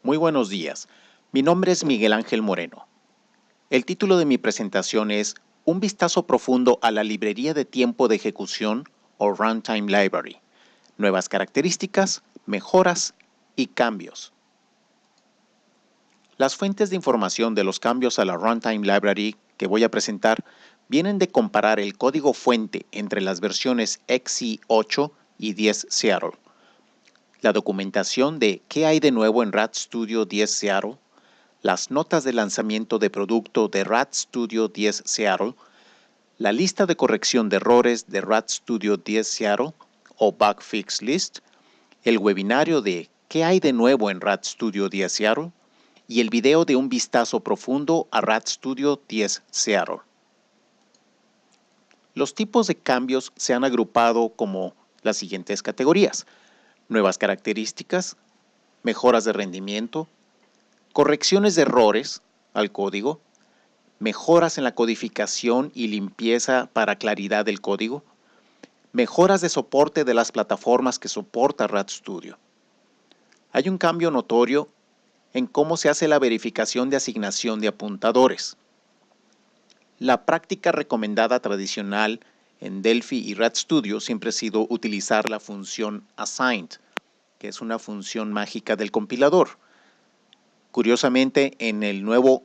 Muy buenos días. Mi nombre es Miguel Ángel Moreno. El título de mi presentación es Un vistazo profundo a la librería de tiempo de ejecución o Runtime Library. Nuevas características, mejoras y cambios. Las fuentes de información de los cambios a la Runtime Library que voy a presentar vienen de comparar el código fuente entre las versiones XC8 y 10 Seattle, la documentación de qué hay de nuevo en RADStudio 10 Seattle, las notas de lanzamiento de producto de RADStudio 10 Seattle, la lista de corrección de errores de RADStudio 10 Seattle o Bug Fix List, el webinario de qué hay de nuevo en RADStudio 10 Seattle y el video de un vistazo profundo a RADStudio 10 Seattle. Los tipos de cambios se han agrupado como las siguientes categorías: nuevas características, mejoras de rendimiento, correcciones de errores al código, mejoras en la codificación y limpieza para claridad del código, mejoras de soporte de las plataformas que soporta RADStudio. Hay un cambio notorio en cómo se hace la verificación de asignación de apuntadores. La práctica recomendada tradicional en Delphi y RADStudio siempre ha sido utilizar la función assigned, que es una función mágica del compilador. Curiosamente, en el nuevo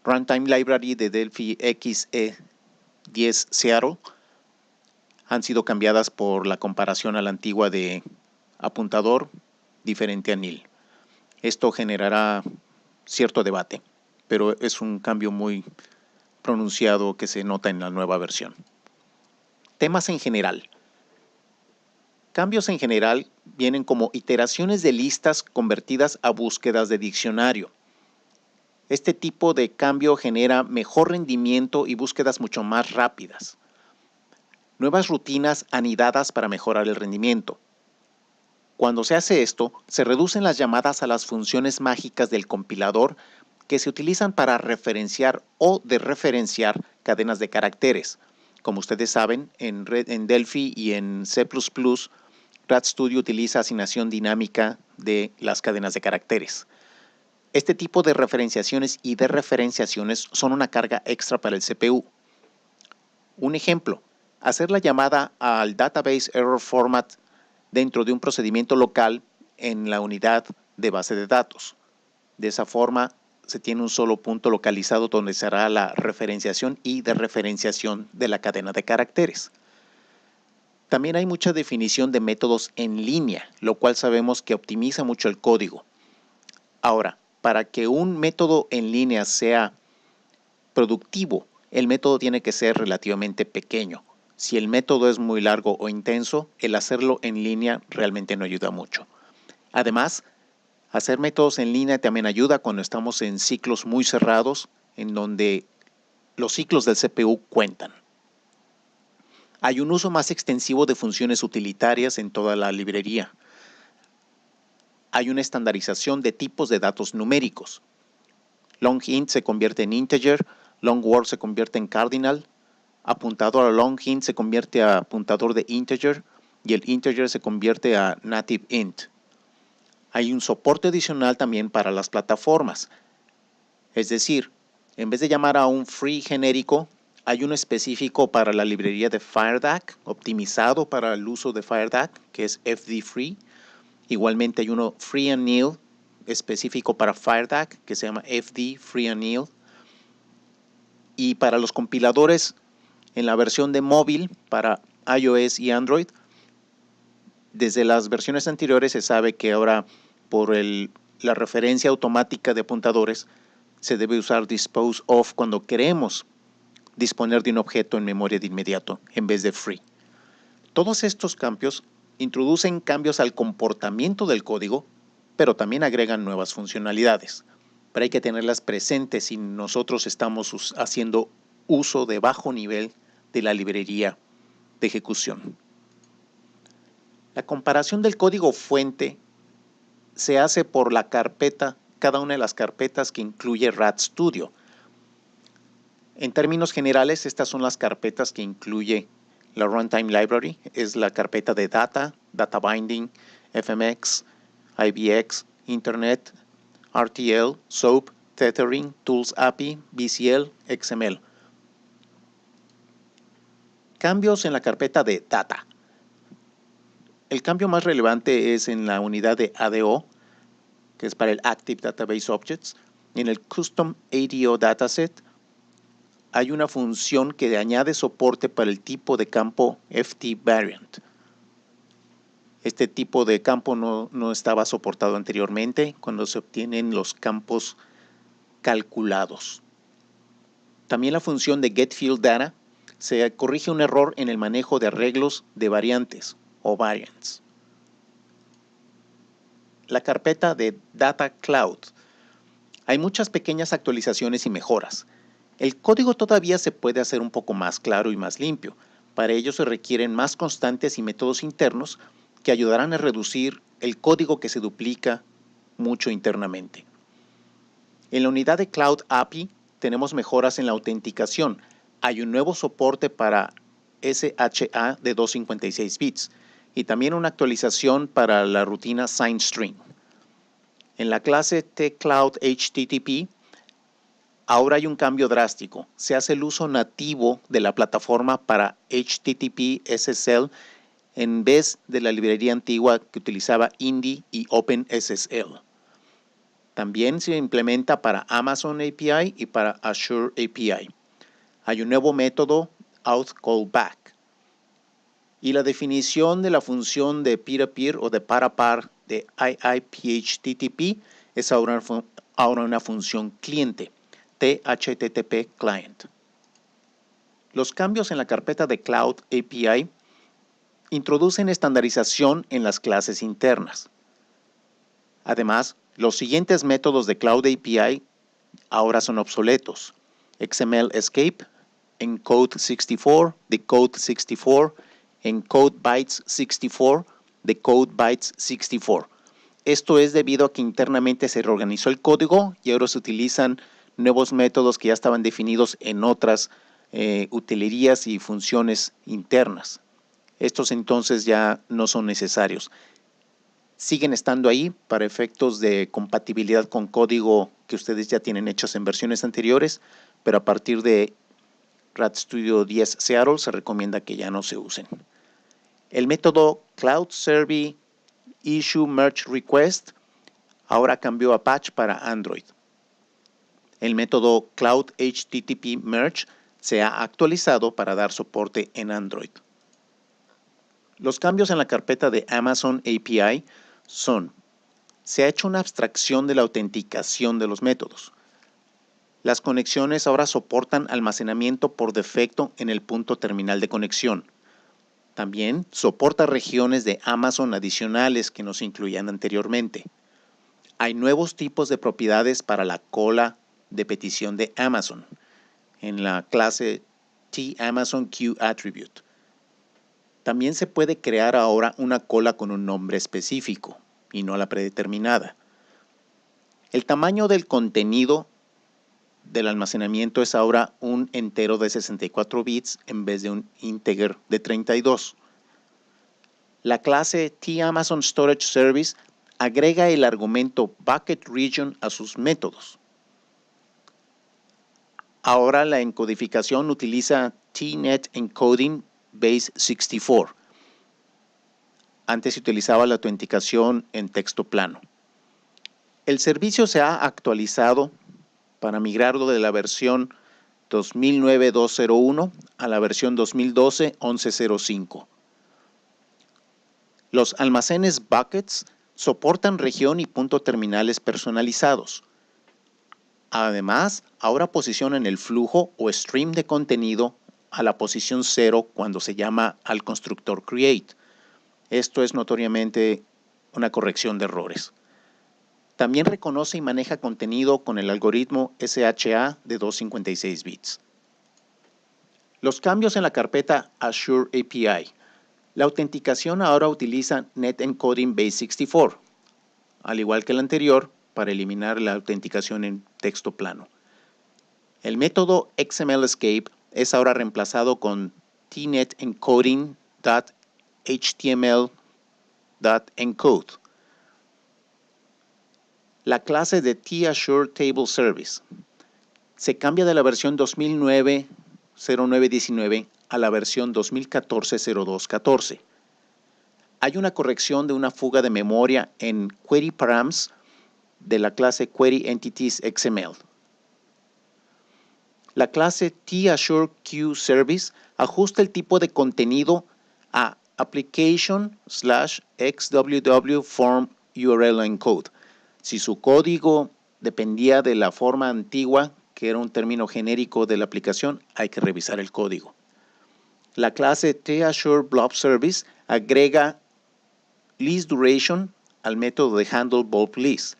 Runtime Library de Delphi XE10 Seattle han sido cambiadas por la comparación a la antigua de apuntador diferente a nil. Esto generará cierto debate, pero es un cambio muy pronunciado que se nota en la nueva versión. Temas en general. Cambios en general vienen como iteraciones de listas convertidas a búsquedas de diccionario. Este tipo de cambio genera mejor rendimiento y búsquedas mucho más rápidas. Nuevas rutinas anidadas para mejorar el rendimiento. Cuando se hace esto, se reducen las llamadas a las funciones mágicas del compilador que se utilizan para referenciar o desreferenciar cadenas de caracteres. Como ustedes saben, en Delphi y en C++, RADStudio utiliza asignación dinámica de las cadenas de caracteres. Este tipo de referenciaciones y desreferenciaciones son una carga extra para el CPU. Un ejemplo, hacer la llamada al Database Error Format dentro de un procedimiento local en la unidad de base de datos. De esa forma, se tiene un solo punto localizado donde se hará la referenciación y desreferenciación de la cadena de caracteres. También hay mucha definición de métodos en línea, lo cual sabemos que optimiza mucho el código. Ahora, para que un método en línea sea productivo, el método tiene que ser relativamente pequeño. Si el método es muy largo o intenso, el hacerlo en línea realmente no ayuda mucho. Además, hacer métodos en línea también ayuda cuando estamos en ciclos muy cerrados, en donde los ciclos del CPU cuentan. Hay un uso más extensivo de funciones utilitarias en toda la librería. Hay una estandarización de tipos de datos numéricos. LongInt se convierte en integer, LongWord se convierte en cardinal, apuntador a LongInt se convierte a apuntador de integer y el integer se convierte a native int. Hay un soporte adicional también para las plataformas. Es decir, en vez de llamar a un free genérico, hay uno específico para la librería de FireDAC, optimizado para el uso de FireDAC, que es FD-Free. Igualmente hay uno Free and Nil, específico para FireDAC, que se llama FD Free and Nil. Y para los compiladores, en la versión de móvil, para iOS y Android, desde las versiones anteriores se sabe que ahora por la referencia automática de apuntadores se debe usar dispose of cuando queremos disponer de un objeto en memoria de inmediato en vez de free. Todos estos cambios introducen cambios al comportamiento del código, pero también agregan nuevas funcionalidades. Pero hay que tenerlas presentes si nosotros estamos haciendo uso de bajo nivel de la librería de ejecución. La comparación del código fuente se hace por la carpeta, cada una de las carpetas que incluye RADStudio. En términos generales, estas son las carpetas que incluye la Runtime Library. Es la carpeta de Data, Data Binding, FMX, IBX, Internet, RTL, SOAP, Tethering, Tools API, BCL, XML. Cambios en la carpeta de Data. El cambio más relevante es en la unidad de ADO, que es para el Active Database Objects. En el Custom ADO Dataset hay una función que añade soporte para el tipo de campo FT Variant. Este tipo de campo no estaba soportado anteriormente cuando se obtienen los campos calculados. También la función de getFieldData se corrige un error en el manejo de arreglos de variantes o variants. La carpeta de Data Cloud. Hay muchas pequeñas actualizaciones y mejoras. El código todavía se puede hacer un poco más claro y más limpio. Para ello se requieren más constantes y métodos internos que ayudarán a reducir el código que se duplica mucho internamente. En la unidad de Cloud API tenemos mejoras en la autenticación. Hay un nuevo soporte para SHA de 256 bits y también una actualización para la rutina SignString. En la clase tCloud HTTP ahora hay un cambio drástico. Se hace el uso nativo de la plataforma para HTTP SSL en vez de la librería antigua que utilizaba Indy y OpenSSL. También se implementa para Amazon API y para Azure API. Hay un nuevo método authCallback. Y la definición de la función de peer-to-peer o de par a par de IIPHTTP es ahora una función cliente, THTTP Client. Los cambios en la carpeta de Cloud API introducen estandarización en las clases internas. Además, los siguientes métodos de Cloud API ahora son obsoletos: XML Escape, Encode64, Decode64, EncodeBytes64, DecodeBytes64. Esto es debido a que internamente se reorganizó el código y ahora se utilizan nuevos métodos que ya estaban definidos en otras utilerías y funciones internas. Estos entonces ya no son necesarios. Siguen estando ahí para efectos de compatibilidad con código que ustedes ya tienen hechos en versiones anteriores, pero a partir de RadStudio 10 Seattle se recomienda que ya no se usen. El método Cloud Service Issue Merge Request ahora cambió a Patch para Android. El método Cloud HTTP Merge se ha actualizado para dar soporte en Android. Los cambios en la carpeta de Amazon API son: se ha hecho una abstracción de la autenticación de los métodos. Las conexiones ahora soportan almacenamiento por defecto en el punto terminal de conexión. También soporta regiones de Amazon adicionales que no se incluían anteriormente. Hay nuevos tipos de propiedades para la cola de petición de Amazon en la clase TAmazonQAttribute. También se puede crear ahora una cola con un nombre específico y no la predeterminada. El tamaño del contenido del almacenamiento es ahora un entero de 64 bits en vez de un integer de 32. La clase TAmazon Storage Service agrega el argumento Bucket Region a sus métodos. Ahora la encodificación utiliza TNet Encoding Base 64. Antes se utilizaba la autenticación en texto plano. El servicio se ha actualizado para migrarlo de la versión 2009.201 a la versión 2012.11.05. Los almacenes buckets soportan región y punto terminales personalizados. Además, ahora posicionan el flujo o stream de contenido a la posición 0 cuando se llama al constructor create. Esto es notoriamente una corrección de errores. También reconoce y maneja contenido con el algoritmo SHA de 256 bits. Los cambios en la carpeta Azure API. La autenticación ahora utiliza Net Encoding Base 64, al igual que el anterior, para eliminar la autenticación en texto plano. El método XML Escape es ahora reemplazado con TNet Encoding.html.encode. La clase de T-Assure Table Service se cambia de la versión 2009-09-19 a la versión 2014-02-14. Hay una corrección de una fuga de memoria en Query Params de la clase Query Entities XML. La clase T-Assure Queue Service ajusta el tipo de contenido a application/xww form URL encode. Si su código dependía de la forma antigua, que era un término genérico de la aplicación, hay que revisar el código. La clase T-Assure Blob Service agrega list duration al método de handle bulb list.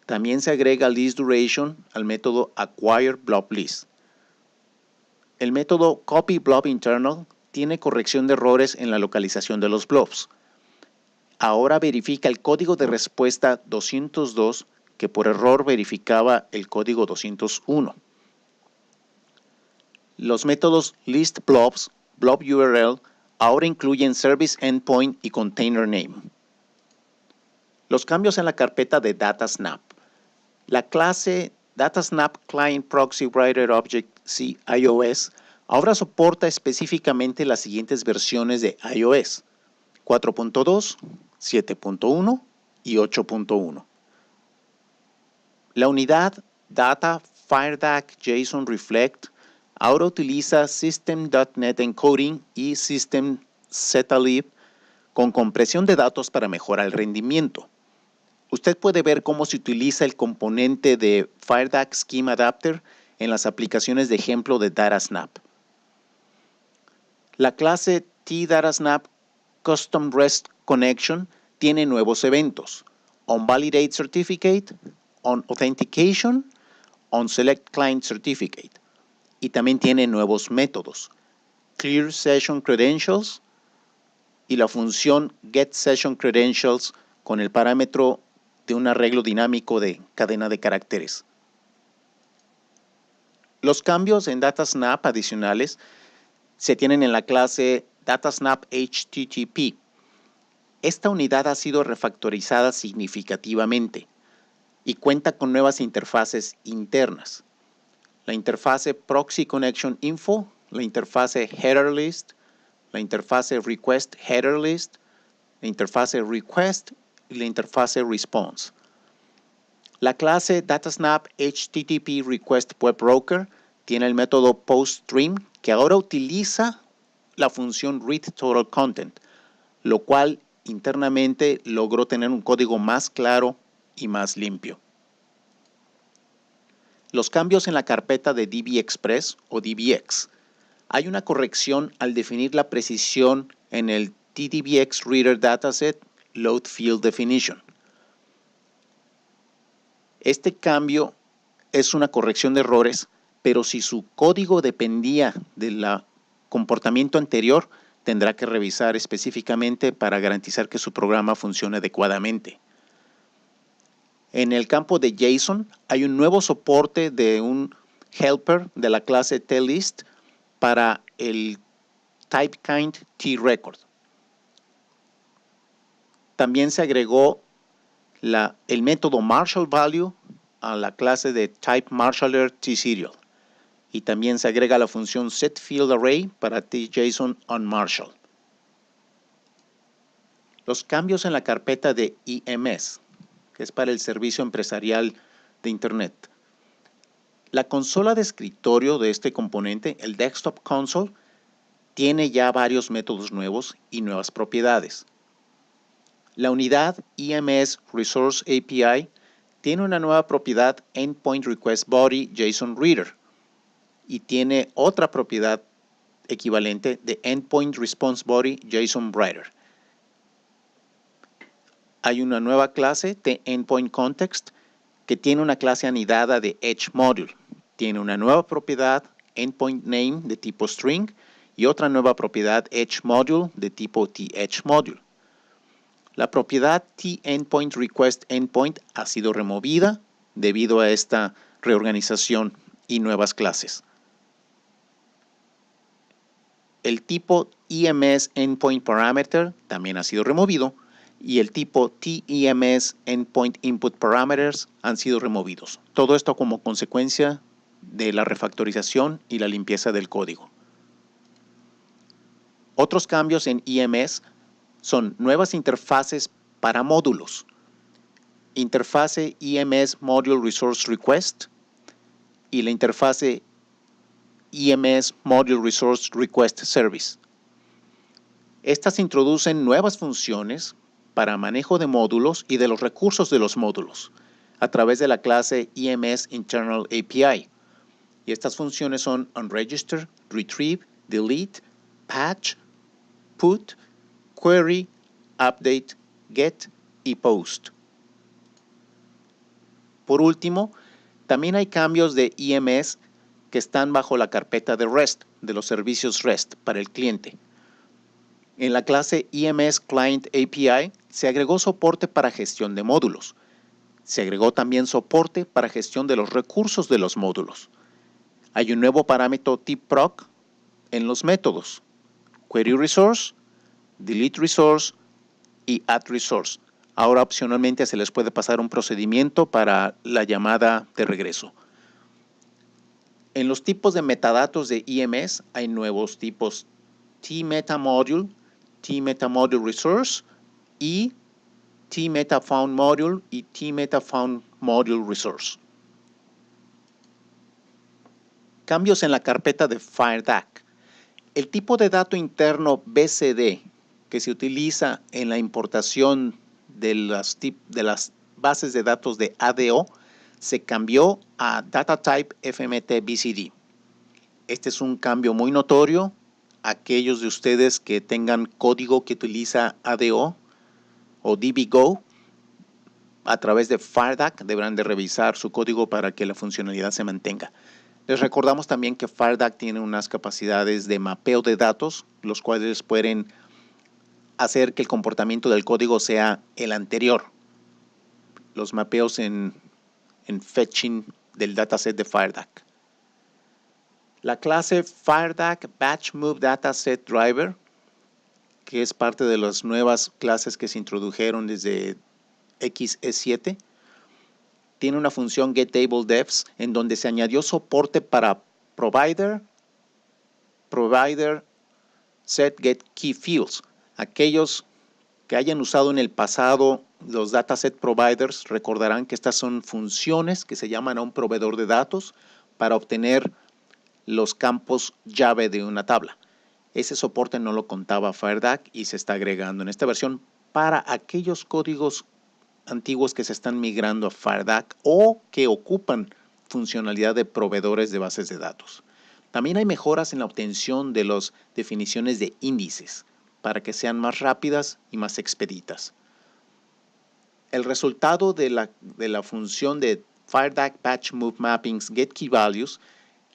También se agrega list duration al método acquire blob list. El método copy blob internal tiene corrección de errores en la localización de los blobs. Ahora verifica el código de respuesta 202 que por error verificaba el código 201. Los métodos listBlobs, blobURL ahora incluyen service endpoint y container name. Los cambios en la carpeta de DataSnap. La clase DataSnap Client Proxy Writer Object C iOS ahora soporta específicamente las siguientes versiones de iOS: 4.2, 7.1 y 8.1. La unidad Data FireDAC JSON Reflect ahora utiliza System.NET Encoding y System-ZLib con compresión de datos para mejorar el rendimiento. Usted puede ver cómo se utiliza el componente de FireDAC Schema Adapter en las aplicaciones de ejemplo de DataSnap. La clase TDataSnap Custom REST Connection tiene nuevos eventos: OnValidate Certificate, OnAuthentication, OnSelect Client Certificate. Y también tiene nuevos métodos: Clear Session Credentials y la función Get Session Credentials con el parámetro de un arreglo dinámico de cadena de caracteres. Los cambios en DataSnap adicionales se tienen en la clase DataSnap HTTP. Esta unidad ha sido refactorizada significativamente y cuenta con nuevas interfaces internas: la interfase Proxy Connection Info, la interfase Header List, la interfase Request Header List, la interfase Request y la interfase Response. La clase DataSnap HTTP Request Web Broker tiene el método PostStream, que ahora utiliza la función Read Total Content, lo cual internamente logró tener un código más claro y más limpio. Los cambios en la carpeta de DBExpress o DBX. Hay una corrección al definir la precisión en el TDBX Reader Dataset Load Field Definition. Este cambio es una corrección de errores, pero si su código dependía del comportamiento anterior, tendrá que revisar específicamente para garantizar que su programa funcione adecuadamente. En el campo de JSON hay un nuevo soporte de un helper de la clase TList para el TypeKind TRecord. También se agregó el método MarshallValue a la clase de TypeMarshaller TSerial. Y también se agrega la función setFieldArray para TJSON onMarshall. Los cambios en la carpeta de EMS, que es para el servicio empresarial de Internet. La consola de escritorio de este componente, el Desktop Console, tiene ya varios métodos nuevos y nuevas propiedades. La unidad EMS Resource API tiene una nueva propiedad Endpoint Request Body JSON Reader y tiene otra propiedad equivalente de Endpoint Response Body JSON Writer. Hay una nueva clase de Endpoint Context que tiene una clase anidada de Edge Module. Tiene una nueva propiedad Endpoint Name de tipo String y otra nueva propiedad Edge Module de tipo TEdge Module. La propiedad TEndpoint Request Endpoint ha sido removida debido a esta reorganización y nuevas clases. El tipo EMS Endpoint Parameter también ha sido removido y el tipo TEMS Endpoint Input Parameters han sido removidos. Todo esto como consecuencia de la refactorización y la limpieza del código. Otros cambios en EMS son nuevas interfaces para módulos. Interfase EMS Module Resource Request y la interfase EMS Module Resource Request Service. Estas introducen nuevas funciones para manejo de módulos y de los recursos de los módulos a través de la clase EMS Internal API. Y estas funciones son Unregister, Retrieve, Delete, Patch, Put, Query, Update, Get y Post. Por último, también hay cambios de EMS que están bajo la carpeta de REST, de los servicios REST para el cliente. En la clase EMS Client API se agregó soporte para gestión de módulos. Se agregó también soporte para gestión de los recursos de los módulos. Hay un nuevo parámetro tproc en los métodos Query Resource, Delete Resource y Add Resource. Ahora opcionalmente se les puede pasar un procedimiento para la llamada de regreso. En los tipos de metadatos de EMS hay nuevos tipos tMetaModule, tMetaModule Resource y tMetaFoundModule y tMetaFoundModule Resource. Cambios en la carpeta de FireDAC. El tipo de dato interno BCD que se utiliza en la importación de las bases de datos de ADO se cambió a DataType FMT BCD. Este es un cambio muy notorio. Aquellos de ustedes que tengan código que utiliza ADO o DBGO a través de FireDAC deberán de revisar su código para que la funcionalidad se mantenga. Les recordamos también que FireDAC tiene unas capacidades de mapeo de datos, los cuales pueden hacer que el comportamiento del código sea el anterior. Los mapeos en fetching del dataset de FireDAC. La clase FireDAC Batch Move Dataset Driver, que es parte de las nuevas clases que se introdujeron desde XE7, tiene una función getTableDefs en donde se añadió soporte para provider, set, get, key fields. Aquellos que hayan usado en el pasado los dataset providers recordarán que estas son funciones que se llaman a un proveedor de datos para obtener los campos llave de una tabla. Ese soporte no lo contaba FireDAC y se está agregando en esta versión para aquellos códigos antiguos que se están migrando a FireDAC o que ocupan funcionalidad de proveedores de bases de datos. También hay mejoras en la obtención de las definiciones de índices para que sean más rápidas y más expeditas. El resultado de la función de FireDAC Batch Move Mappings getKeyValues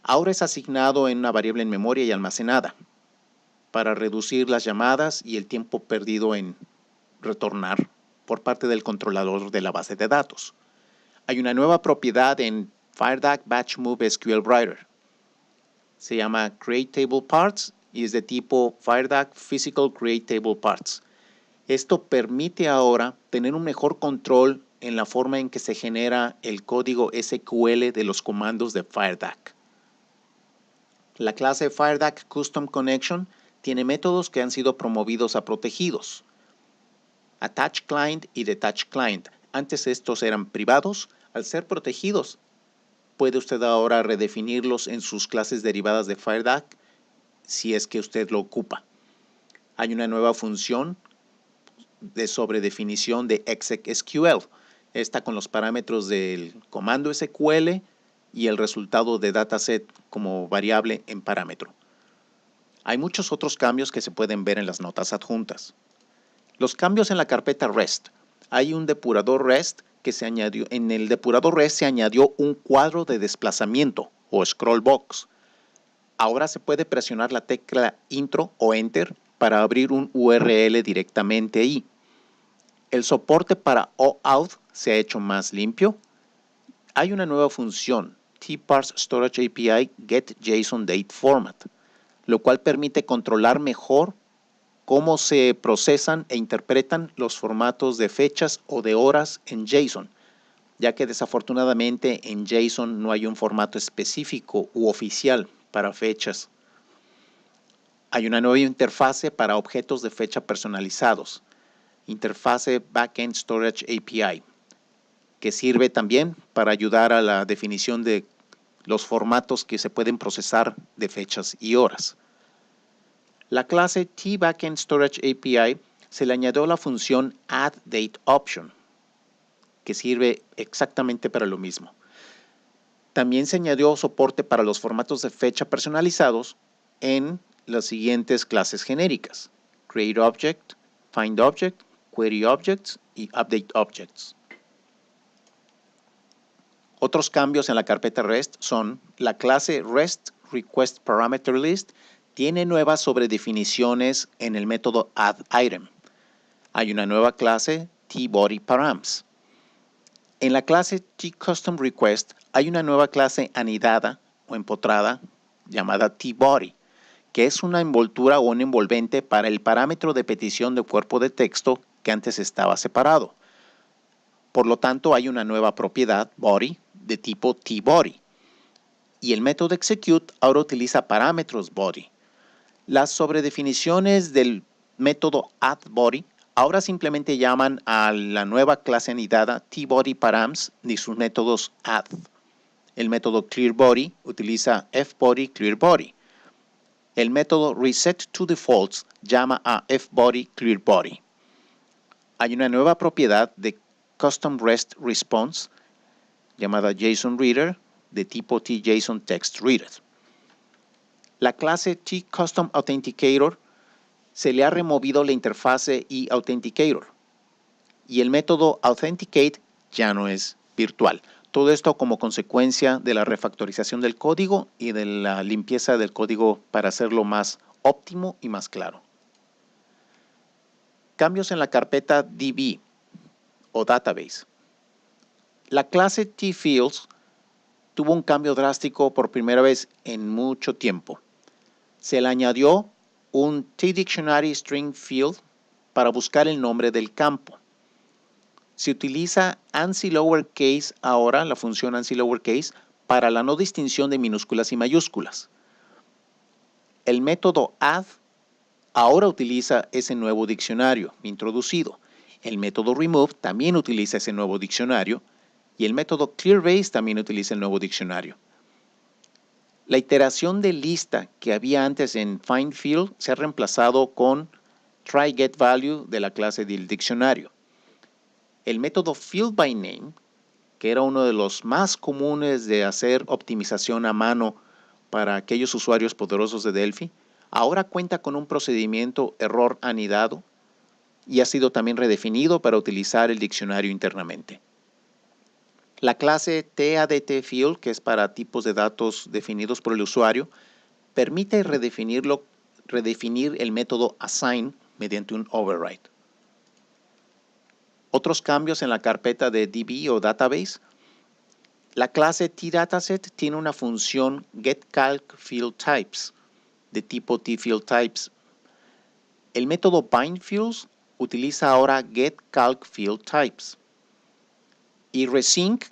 ahora es asignado en una variable en memoria y almacenada para reducir las llamadas y el tiempo perdido en retornar por parte del controlador de la base de datos. Hay una nueva propiedad en FireDAC Batch Move SQL Writer. Se llama Create Table Parts y es de tipo FireDAC Physical Create Table Parts. Esto permite ahora tener un mejor control en la forma en que se genera el código SQL de los comandos de FireDAC. La clase FireDAC Custom Connection tiene métodos que han sido promovidos a protegidos. Attach Client y Detach Client. Antes estos eran privados. Al ser protegidos, puede usted ahora redefinirlos en sus clases derivadas de FireDAC si es que usted lo ocupa. Hay una nueva función de sobredefinición de execSQL. Esta con los parámetros del comando SQL y el resultado de dataset como variable en parámetro. Hay muchos otros cambios que se pueden ver en las notas adjuntas. Los cambios en la carpeta REST. Hay un depurador REST que se añadió. En el depurador REST se añadió un cuadro de desplazamiento o scroll box. Ahora se puede presionar la tecla Intro o Enter para abrir un URL directamente ahí. El soporte para OAuth se ha hecho más limpio. Hay una nueva función, tparse storage API get JSON date format, lo cual permite controlar mejor cómo se procesan e interpretan los formatos de fechas o de horas en JSON, ya que desafortunadamente en JSON no hay un formato específico u oficial para fechas. Hay una nueva interfase para objetos de fecha personalizados, interfase Backend Storage API, que sirve también para ayudar a la definición de los formatos que se pueden procesar de fechas y horas. La clase tBackend Storage API se le añadió la función addDateOption, que sirve exactamente para lo mismo. También se añadió soporte para los formatos de fecha personalizados en las siguientes clases genéricas: createObject, findObject, queryObjects y updateObjects. Otros cambios en la carpeta REST son: la clase REST Request Parameter List tiene nuevas sobredefiniciones en el método addItem. Hay una nueva clase tBodyParams. En la clase tCustomRequest hay una nueva clase anidada o empotrada llamada tBody, que es una envoltura o un envolvente para el parámetro de petición de cuerpo de texto que antes estaba separado. Por lo tanto, hay una nueva propiedad body de tipo tBody. Y el método execute ahora utiliza parámetros body. Las sobredefiniciones del método addBody ahora simplemente llaman a la nueva clase anidada tBodyParams ni sus métodos add. El método clearBody utiliza fBodyClearBody. El método resetToDefaults llama a fBodyClearBody. Hay una nueva propiedad de CustomRestResponse llamada JSONReader de tipo tJSONTextReader. La clase tCustomAuthenticator se le ha removido la interfase eAuthenticator y el método Authenticate ya no es virtual. Todo esto como consecuencia de la refactorización del código y de la limpieza del código para hacerlo más óptimo y más claro. Cambios en la carpeta DB o Database. La clase tFields tuvo un cambio drástico por primera vez en mucho tiempo. Se le añadió un tDictionary String Field para buscar el nombre del campo. Se utiliza ANSI Lowercase ahora, la función ANSI Lowercase, para la no distinción de minúsculas y mayúsculas. El método add ahora utiliza ese nuevo diccionario introducido. El método remove también utiliza ese nuevo diccionario y el método clearbase también utiliza el nuevo diccionario. La iteración de lista que había antes en findField se ha reemplazado con tryGetValue de la clase del diccionario. El método fieldByName, que era uno de los más comunes de hacer optimización a mano para aquellos usuarios poderosos de Delphi, ahora cuenta con un procedimiento error anidado y ha sido también redefinido para utilizar el diccionario internamente. La clase tAddTField, que es para tipos de datos definidos por el usuario, permite redefinir el método assign mediante un override. Otros cambios en la carpeta de DB o Database. La clase tDataset tiene una función getCalcFieldTypes de tipo tFieldTypes. El método bindFields utiliza ahora getCalcFieldTypes. Y resync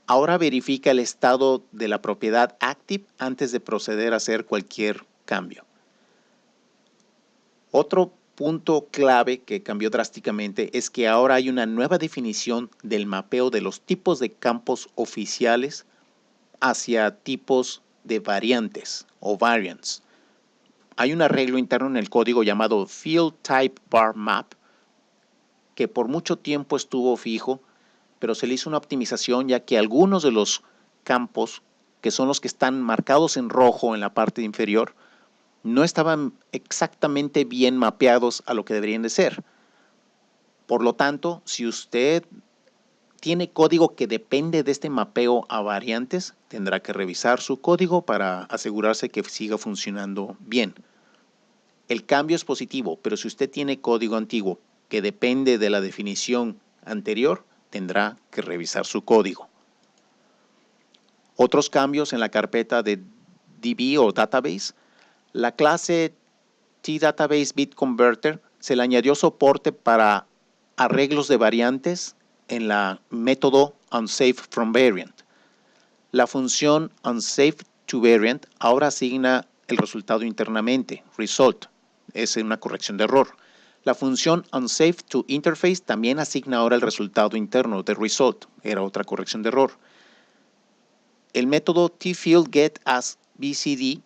ahora verifica el estado de la propiedad active antes de proceder a hacer cualquier cambio. Otro punto clave que cambió drásticamente es que ahora hay una nueva definición del mapeo de los tipos de campos oficiales hacia tipos de variantes o variants. Hay un arreglo interno en el código llamado FieldTypeBarMap que por mucho tiempo estuvo fijo, pero se le hizo una optimización ya que algunos de los campos, que son los que están marcados en rojo en la parte inferior, no estaban exactamente bien mapeados a lo que deberían de ser. Por lo tanto, si usted tiene código que depende de este mapeo a variantes, tendrá que revisar su código para asegurarse que siga funcionando bien. El cambio es positivo, pero si usted tiene código antiguo que depende de la definición anterior, tendrá que revisar su código. Otros cambios en la carpeta de DB o Database. La clase tDatabaseBitConverter se le añadió soporte para arreglos de variantes en la método unsafe_from_variant. La función unsafe_to_variant ahora asigna el resultado internamente, result, es una corrección de error. La función unsafe_to_interface también asigna ahora el resultado interno de result, era otra corrección de error. El método tFieldGetAsBCD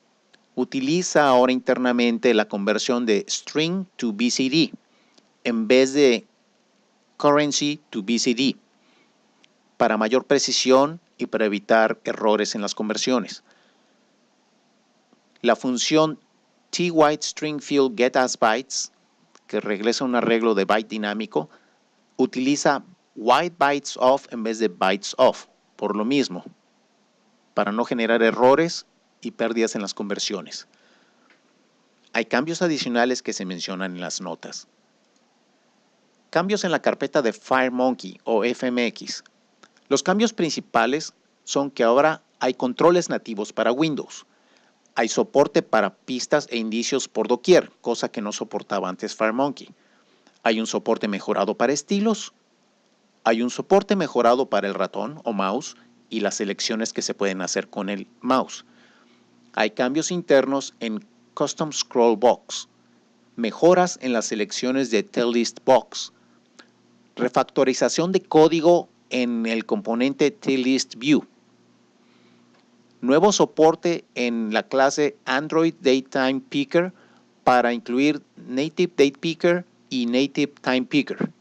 utiliza ahora internamente la conversión de string to BCD en vez de currency to BCD para mayor precisión y para evitar errores en las conversiones. La función tWhiteStringFieldGetAsBytes, que regresa un arreglo de byte dinámico, utiliza whiteBytesOf en vez de bytesof, por lo mismo, para no generar errores y pérdidas en las conversiones. Hay cambios adicionales que se mencionan en las notas. Cambios en la carpeta de FireMonkey o FMX. Los cambios principales son que ahora hay controles nativos para Windows. Hay soporte para pistas e indicios por doquier, cosa que no soportaba antes FireMonkey. Hay un soporte mejorado para estilos. Hay un soporte mejorado para el ratón o mouse y las selecciones que se pueden hacer con el mouse. Hay cambios internos en Custom Scroll Box, mejoras en las selecciones de TList Box, refactorización de código en el componente TList View, nuevo soporte en la clase Android Datetime Picker para incluir Native Date Picker y Native Time Picker.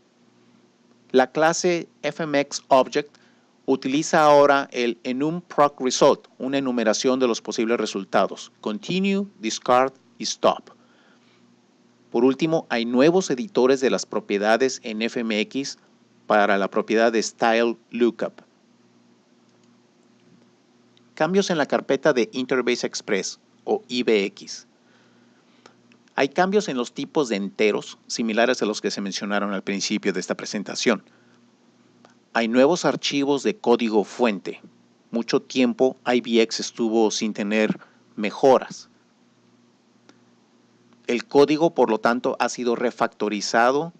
La clase FMX Object utiliza ahora el enumProcResult, una enumeración de los posibles resultados, continue, discard y stop. Por último, hay nuevos editores de las propiedades en FMX para la propiedad de Style Lookup. Cambios en la carpeta de Interbase Express o IBX. Hay cambios en los tipos de enteros, similares a los que se mencionaron al principio de esta presentación. Hay nuevos archivos de código fuente. Mucho tiempo IBX estuvo sin tener mejoras. El código, por lo tanto, ha sido refactorizado,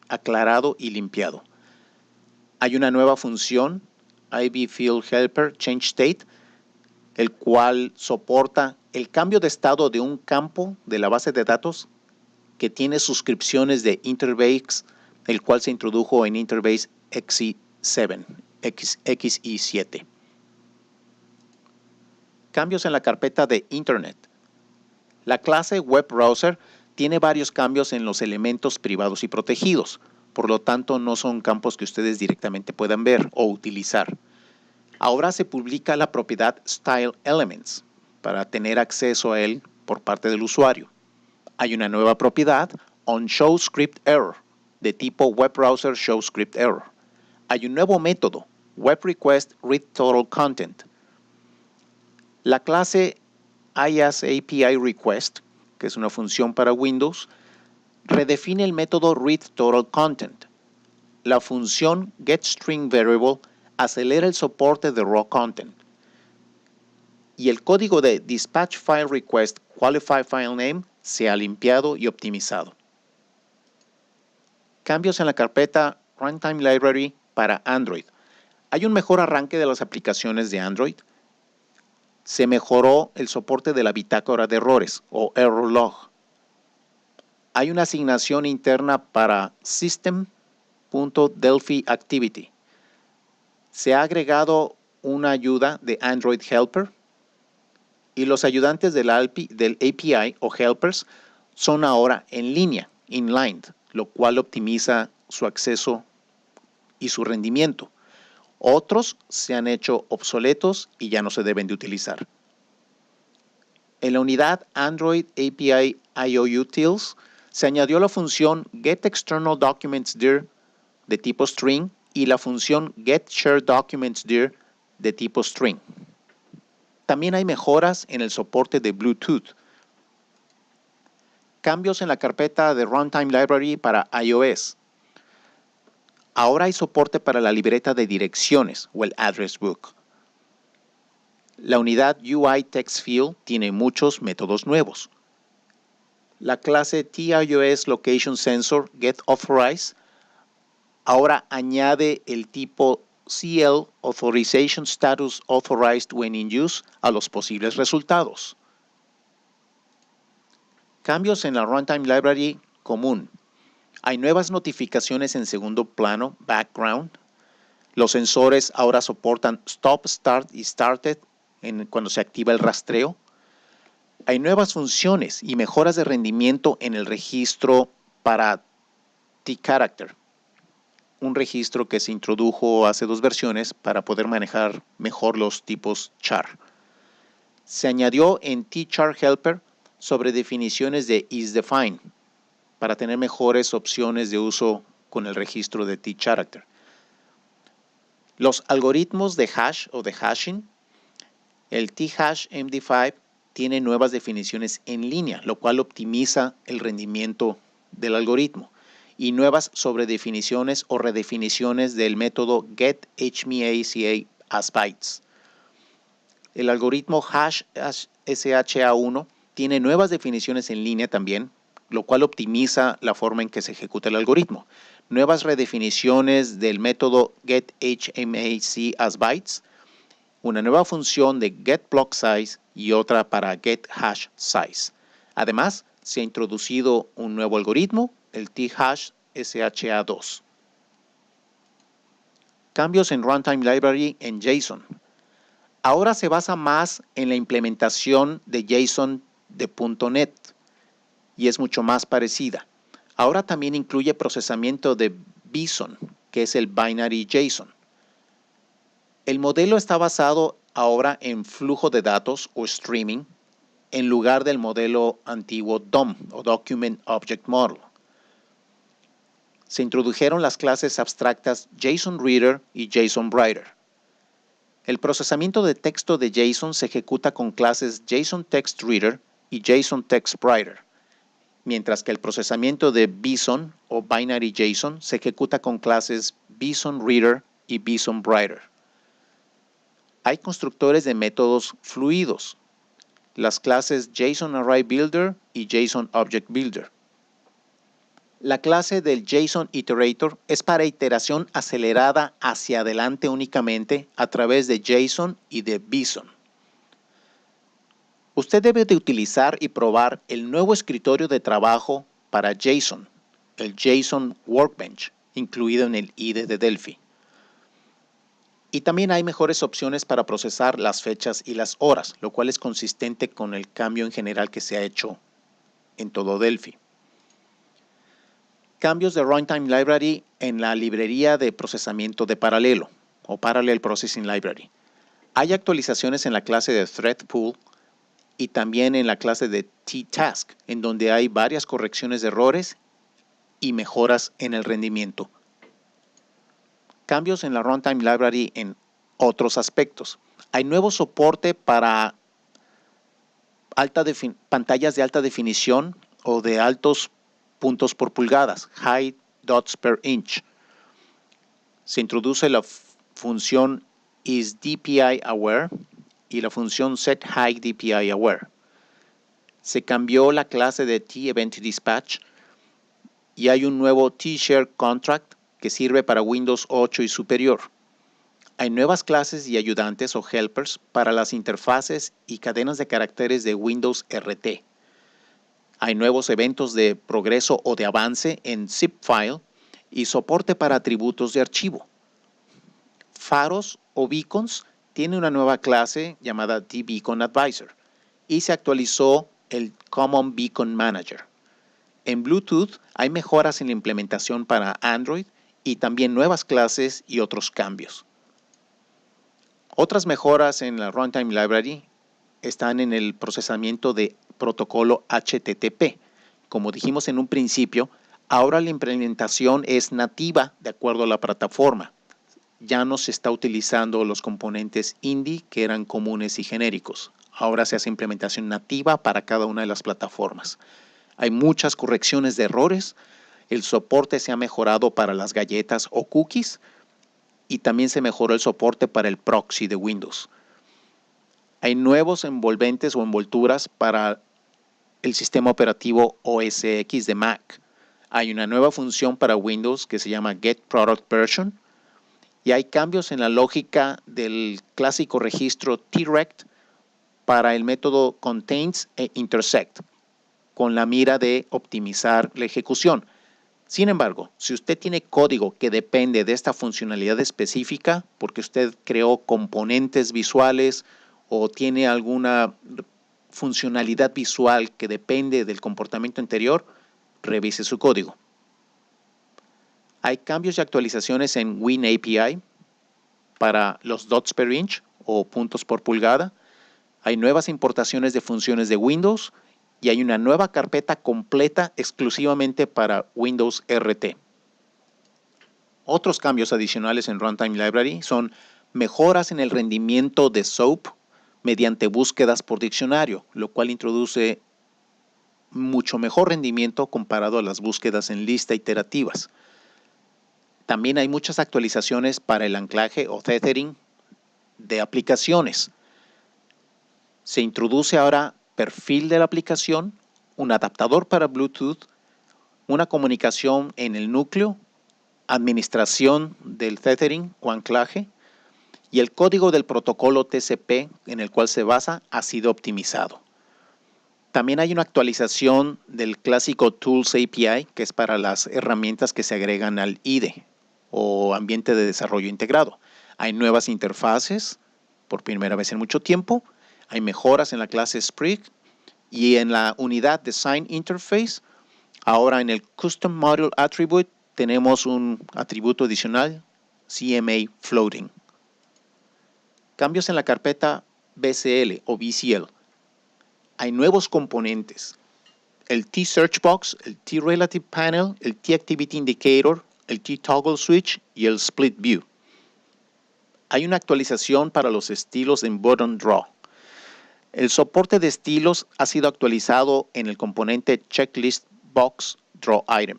aclarado y limpiado. Hay una nueva función, IBFieldHelper Change State, el cual soporta el cambio de estado de un campo de la base de datos que tiene suscripciones de Interbase, el cual se introdujo en Interbase XI7. Cambios en la carpeta de Internet. La clase Web Browser tiene varios cambios en los elementos privados y protegidos, por lo tanto no son campos que ustedes directamente puedan ver o utilizar. Ahora se publica la propiedad StyleElements para tener acceso a él por parte del usuario. Hay una nueva propiedad onShowScriptError de tipo Web Browser ShowScriptError. Hay un nuevo método, WebRequestReadTotalContent. La clase IasAPIRequest, que es una función para Windows, redefine el método ReadTotalContent. La función getStringVariable acelera el soporte de raw content. Y el código de DispatchFileRequestQualifyFileName se ha limpiado y optimizado. Cambios en la carpeta Runtime Library para Android. Hay un mejor arranque de las aplicaciones de Android. Se mejoró el soporte de la bitácora de errores o error log. Hay una asignación interna para System.DelphiActivity. Se ha agregado una ayuda de Android Helper y los ayudantes del API o helpers son ahora en línea, inline, lo cual optimiza su acceso y su rendimiento. Otros se han hecho obsoletos y ya no se deben de utilizar. En la unidad Android API IOUtils se añadió la función getExternalDocumentsDir de tipo string y la función getSharedDocumentsDir de tipo string. También hay mejoras en el soporte de Bluetooth. Cambios en la carpeta de Runtime Library para iOS. Ahora hay soporte para la libreta de direcciones o el Address Book. La unidad UI TextField tiene muchos métodos nuevos. La clase TIOS Location Sensor getAuthorize ahora añade el tipo CL Authorization Status Authorized when in use a los posibles resultados. Cambios en la Runtime Library común. Hay nuevas notificaciones en segundo plano, background. Los sensores ahora soportan Stop, Start y Started cuando se activa el rastreo. Hay nuevas funciones y mejoras de rendimiento en el registro para T-Character, un registro que se introdujo hace 2 versiones para poder manejar mejor los tipos char. Se añadió en T-Char Helper sobre definiciones de isDefine para tener mejores opciones de uso con el registro de T-Character. Los algoritmos de hash o de hashing, el T-Hash MD5 tiene nuevas definiciones en línea, lo cual optimiza el rendimiento del algoritmo, y nuevas sobredefiniciones o redefiniciones del método getHmeACA_as_bytes. El algoritmo hash SHA-1 tiene nuevas definiciones en línea también, lo cual optimiza la forma en que se ejecuta el algoritmo. Nuevas redefiniciones del método getHmeACAS_bytes, una nueva función de getBlockSize y otra para getHashSize. Además, se ha introducido un nuevo algoritmo, el T-Hash SHA-2. Cambios en Runtime Library en JSON. Ahora se basa más en la implementación de JSON de .NET y es mucho más parecida. Ahora también incluye procesamiento de BSON, que es el Binary JSON. El modelo está basado ahora en flujo de datos o streaming en lugar del modelo antiguo DOM o Document Object Model. Se introdujeron las clases abstractas JSON_Reader y JSON_Writer. El procesamiento de texto de JSON se ejecuta con clases JSON_Text_Reader y JSON_Text_Writer, mientras que el procesamiento de BSON o Binary JSON se ejecuta con clases BSON_Reader y BSON_Writer. Hay constructores de métodos fluidos, las clases JSON_ArrayBuilder y JSON_ObjectBuilder. La clase del JSON Iterator es para iteración acelerada hacia adelante únicamente a través de JSON y de BSON. Usted debe de utilizar y probar el nuevo escritorio de trabajo para JSON, el JSON Workbench, incluido en el IDE de Delphi. Y también hay mejores opciones para procesar las fechas y las horas, lo cual es consistente con el cambio en general que se ha hecho en todo Delphi. Cambios de Runtime Library en la librería de procesamiento de paralelo o Parallel Processing Library. Hay actualizaciones en la clase de ThreadPool y también en la clase de T-Task, en donde hay varias correcciones de errores y mejoras en el rendimiento. Cambios en la Runtime Library en otros aspectos. Hay nuevo soporte para pantallas de alta definición o de altos puntos por pulgadas, high dots per inch. Se introduce la función isDPI_Aware y la función setHighDPI_Aware. Se cambió la clase de TEventDispatch y hay un nuevo T-Share Contract que sirve para Windows 8 y superior. Hay nuevas clases y ayudantes o helpers para las interfaces y cadenas de caracteres de Windows RT. Hay nuevos eventos de progreso o de avance en ZipFile y soporte para atributos de archivo. Faros o beacons tiene una nueva clase llamada TBeaconAdvisor y se actualizó el Common Beacon Manager. En Bluetooth hay mejoras en la implementación para Android y también nuevas clases y otros cambios. Otras mejoras en la Runtime Library están en el procesamiento de protocolo HTTP. Como dijimos en un principio, ahora la implementación es nativa de acuerdo a la plataforma. Ya no se está utilizando los componentes INDI que eran comunes y genéricos. Ahora se hace implementación nativa para cada una de las plataformas. Hay muchas correcciones de errores. El soporte se ha mejorado para las galletas o cookies y también se mejoró el soporte para el proxy de Windows. Hay nuevos envolventes o envolturas para el sistema operativo OS X de Mac. Hay una nueva función para Windows que se llama Get Product Version y hay cambios en la lógica del clásico registro TRECT para el método Contains e Intersect, con la mira de optimizar la ejecución. Sin embargo, si usted tiene código que depende de esta funcionalidad específica, porque usted creó componentes visuales o tiene alguna funcionalidad visual que depende del comportamiento anterior, revise su código. Hay cambios y actualizaciones en WinAPI para los dots per inch o puntos por pulgada. Hay nuevas importaciones de funciones de Windows y hay una nueva carpeta completa exclusivamente para Windows RT. Otros cambios adicionales en Runtime Library son mejoras en el rendimiento de SOAP mediante búsquedas por diccionario, lo cual introduce mucho mejor rendimiento comparado a las búsquedas en lista iterativas. También hay muchas actualizaciones para el anclaje o tethering de aplicaciones. Se introduce ahora perfil de la aplicación, un adaptador para Bluetooth, una comunicación en el núcleo, administración del tethering o anclaje, y el código del protocolo TCP en el cual se basa ha sido optimizado. También hay una actualización del clásico Tools API, que es para las herramientas que se agregan al IDE o ambiente de desarrollo integrado. Hay nuevas interfaces por primera vez en mucho tiempo. Hay mejoras en la clase Sprig y en la unidad Design Interface. Ahora en el Custom Module Attribute tenemos un atributo adicional, CMA Floating. Cambios en la carpeta BCL o BCL. Hay nuevos componentes. El T-Search Box, el T-Relative Panel, el T-Activity Indicator, el T-Toggle Switch y el Split View. Hay una actualización para los estilos en Button Draw. El soporte de estilos ha sido actualizado en el componente Checklist Box Draw Item.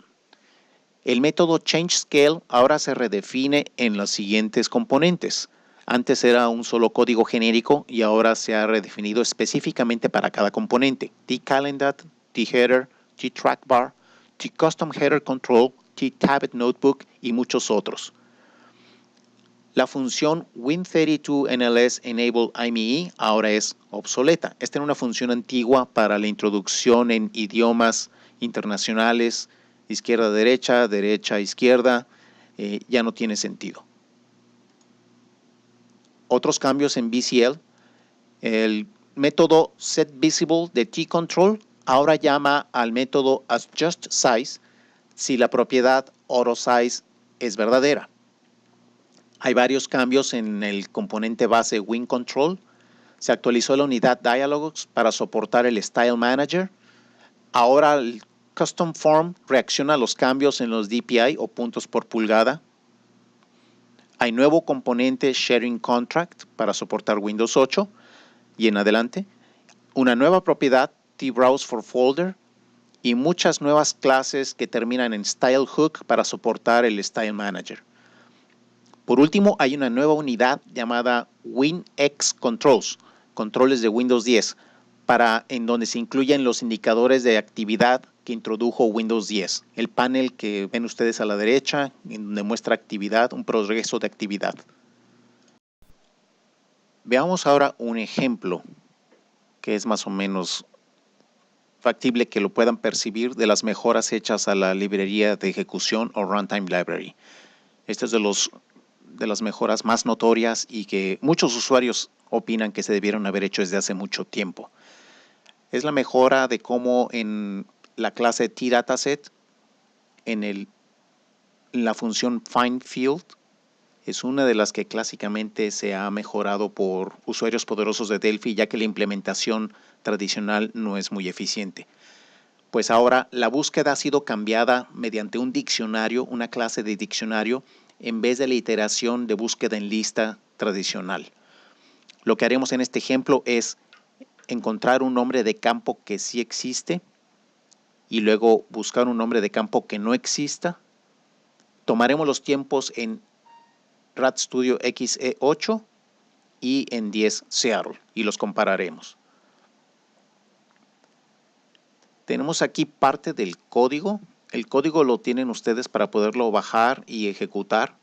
El método Change Scale ahora se redefine en los siguientes componentes. Antes era un solo código genérico y ahora se ha redefinido específicamente para cada componente. T-Calendar, T-Header, T-Trackbar, T-Custom Header Control, T-Tablet Notebook y muchos otros. La función Win32NLS Enable IME ahora es obsoleta. Esta era una función antigua para la introducción en idiomas internacionales, izquierda-derecha, derecha-izquierda, ya no tiene sentido. Otros cambios en BCL, el método setVisible de T-Control ahora llama al método AdjustSize si la propiedad AutoSize es verdadera. Hay varios cambios en el componente base WinControl. Se actualizó la unidad Dialogs para soportar el Style Manager. Ahora el Custom Form reacciona a los cambios en los DPI o puntos por pulgada. Hay nuevo componente Sharing Contract para soportar Windows 8 y en adelante. Una nueva propiedad T-Browse for Folder y muchas nuevas clases que terminan en Style Hook para soportar el Style Manager. Por último, hay una nueva unidad llamada WinX Controls, controles de Windows 10, en donde se incluyen los indicadores de actividad que introdujo Windows 10. El panel que ven ustedes a la derecha, en donde muestra actividad, un progreso de actividad. Veamos ahora un ejemplo que es más o menos factible que lo puedan percibir de las mejoras hechas a la librería de ejecución o Runtime Library. Este es de las mejoras más notorias y que muchos usuarios opinan que se debieron haber hecho desde hace mucho tiempo. Es la mejora de cómo en la clase TDataSet, en la función FindField, es una de las que clásicamente se ha mejorado por usuarios poderosos de Delphi, ya que la implementación tradicional no es muy eficiente. Pues ahora la búsqueda ha sido cambiada mediante un diccionario, una clase de diccionario, en vez de la iteración de búsqueda en lista tradicional. Lo que haremos en este ejemplo es encontrar un nombre de campo que sí existe y luego buscar un nombre de campo que no exista. Tomaremos los tiempos en RADStudio XE8 y en 10 Seattle y los compararemos. Tenemos aquí parte del código. El código lo tienen ustedes para poderlo bajar y ejecutar.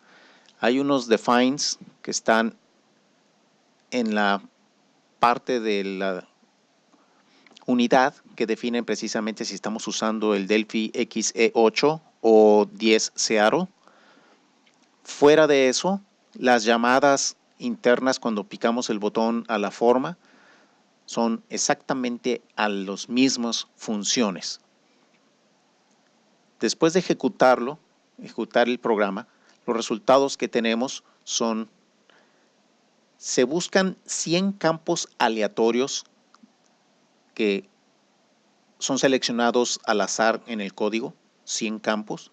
Hay unos defines que están en la parte de la unidad que definen precisamente si estamos usando el Delphi XE8 o 10 Seattle. Fuera de eso, las llamadas internas cuando picamos el botón a la forma son exactamente a las mismas funciones. Después de ejecutar el programa, los resultados que tenemos son, se buscan 100 campos aleatorios que son seleccionados al azar en el código, 100 campos,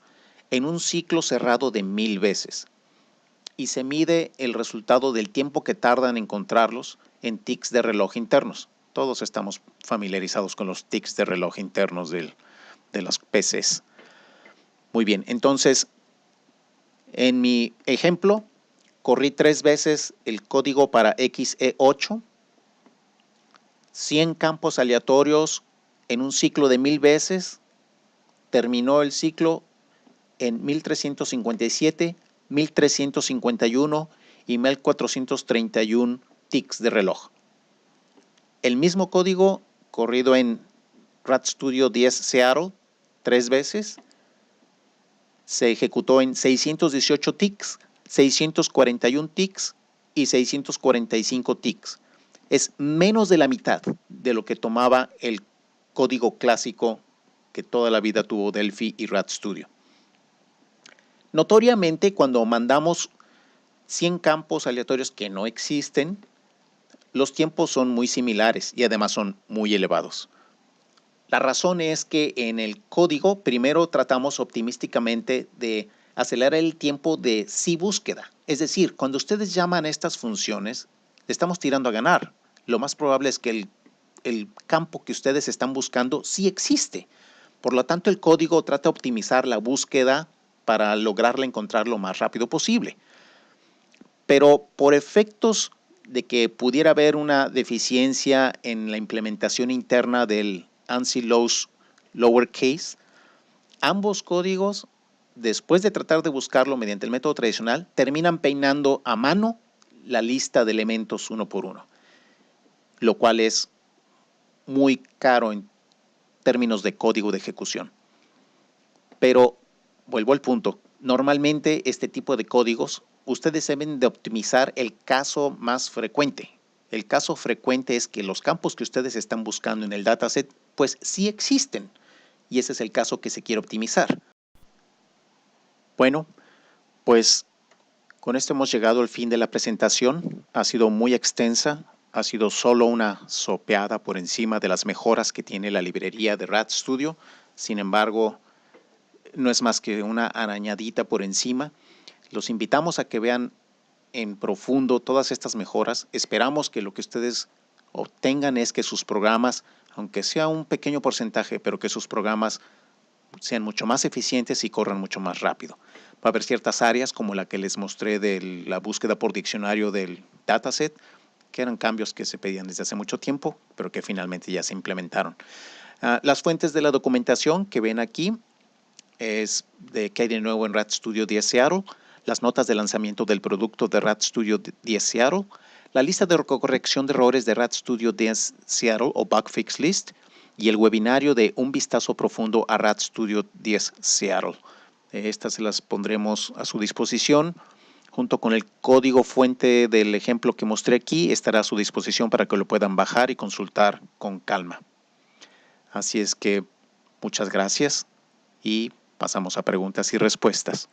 en un ciclo cerrado de 1000 veces. Y se mide el resultado del tiempo que tardan en encontrarlos en tics de reloj internos. Todos estamos familiarizados con los tics de reloj internos de las PCs. Muy bien, entonces, en mi ejemplo, corrí 3 veces el código para XE8, 100 campos aleatorios en un ciclo de 1000 veces, terminó el ciclo en 1357, 1351 y 1431 tics de reloj. El mismo código corrido en RapidStudio 10 Seattle 3 veces se ejecutó en 618 tics, 641 tics y 645 tics. Es menos de la mitad de lo que tomaba el código clásico que toda la vida tuvo Delphi y RapidStudio. Notoriamente, cuando mandamos 100 campos aleatorios que no existen, los tiempos son muy similares y además son muy elevados. La razón es que en el código primero tratamos optimísticamente de acelerar el tiempo de sí búsqueda. Es decir, cuando ustedes llaman a estas funciones, le estamos tirando a ganar. Lo más probable es que el campo que ustedes están buscando sí existe. Por lo tanto, el código trata de optimizar la búsqueda para lograrla encontrar lo más rápido posible. Pero por efectos de que pudiera haber una deficiencia en la implementación interna del ANSI lowercase, ambos códigos, después de tratar de buscarlo mediante el método tradicional, terminan peinando a mano la lista de elementos uno por uno, lo cual es muy caro en términos de código de ejecución. Pero vuelvo al punto, normalmente este tipo de códigos ustedes deben de optimizar el caso más frecuente. El caso frecuente es que los campos que ustedes están buscando en el dataset pues sí existen y ese es el caso que se quiere optimizar. Bueno, pues con esto hemos llegado al fin de la presentación. Ha sido muy extensa, ha sido solo una sopeada por encima de las mejoras que tiene la librería de RapidStudio. Sin embargo, no es más que una arañadita por encima. Los invitamos a que vean en profundo todas estas mejoras. Esperamos que lo que ustedes obtengan es que sus programas, aunque sea un pequeño porcentaje, pero que sus programas sean mucho más eficientes y corran mucho más rápido. Va a haber ciertas áreas como la que les mostré de la búsqueda por diccionario del dataset, que eran cambios que se pedían desde hace mucho tiempo, pero que finalmente ya se implementaron. Las fuentes de la documentación que ven aquí es de qué hay de nuevo en RapidStudio 10 Seattle, las notas de lanzamiento del producto de RapidStudio 10 Seattle, la lista de corrección de errores de RapidStudio 10 Seattle o Bug Fix List y el webinario de Un vistazo profundo a RapidStudio 10 Seattle. Estas se las pondremos a su disposición. Junto con el código fuente del ejemplo que mostré aquí, estará a su disposición para que lo puedan bajar y consultar con calma. Así es que muchas gracias y pasamos a preguntas y respuestas.